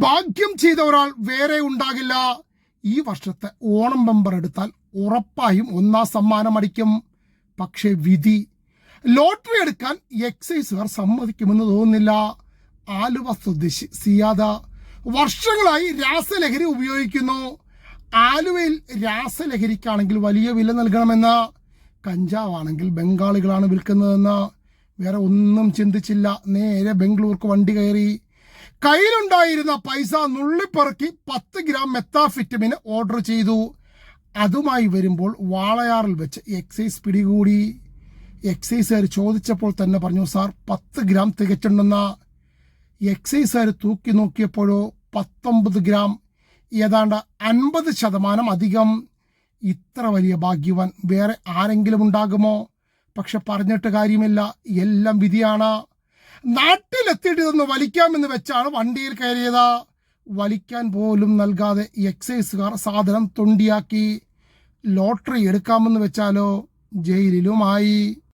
ഭാഗ്യം ചെയ്ത ഒരാൾ വേറെ ഉണ്ടാകില്ല. ഈ വർഷത്തെ ഓണം ബമ്പർ എടുത്താൽ ഉറപ്പായും 1ാം സമ്മാനം അടിക്കും. പക്ഷെ വിധി, ലോട്ടറി എടുക്കാൻ എക്സൈസുകാർ സമ്മതിക്കുമെന്ന് തോന്നുന്നില്ല. ആലുവ സ്വദേശി സിയാദ വർഷങ്ങളായി രാസലഹരി ഉപയോഗിക്കുന്നു. ആലുവയിൽ രാസലഹരിക്കാണെങ്കിൽ വലിയ വില നൽകണമെന്ന്, കഞ്ചാവാണെങ്കിൽ ബംഗാളികളാണ് വിൽക്കുന്നതെന്ന്. വേറെ ഒന്നും ചിന്തിച്ചില്ല, നേരെ ബംഗളൂർക്ക് വണ്ടി കയറി. കയ്യിലുണ്ടായിരുന്ന പൈസ നുള്ളിപ്പെറുക്കി 10 ഗ്രാം മെത്താഫിറ്റമിന് ഓർഡർ ചെയ്തു. അതുമായി വരുമ്പോൾ വാളയാറിൽ വെച്ച് എക്സൈസ് പിടികൂടി. എക്സൈസുകാർ ചോദിച്ചപ്പോൾ തന്നെ പറഞ്ഞു, സാർ 10 ഗ്രാം തികച്ചുണ്ടെന്ന്. എക്സൈസുകാർ തൂക്കി നോക്കിയപ്പോഴോ 19 ഗ്രാം, ഏതാണ്ട് 50% അധികം. ഇത്ര വലിയ ഭാഗ്യവാൻ വേറെ ആരെങ്കിലും ഉണ്ടാകുമോ? പക്ഷെ പറഞ്ഞിട്ട് കാര്യമില്ല, എല്ലാം വിധിയാണ്. നാട്ടിലെത്തിയിട്ട് ഇതൊന്ന് വലിക്കാമെന്ന് വെച്ചാണ് വണ്ടിയിൽ കയറിയത്. വലിക്കാൻ പോലും നൽകാതെ എക്സൈസുകാർ സാധനം തൊണ്ടിയാക്കി. ലോട്ടറി എടുക്കാമെന്ന് വെച്ചാലോ ജയിലിലുമായി.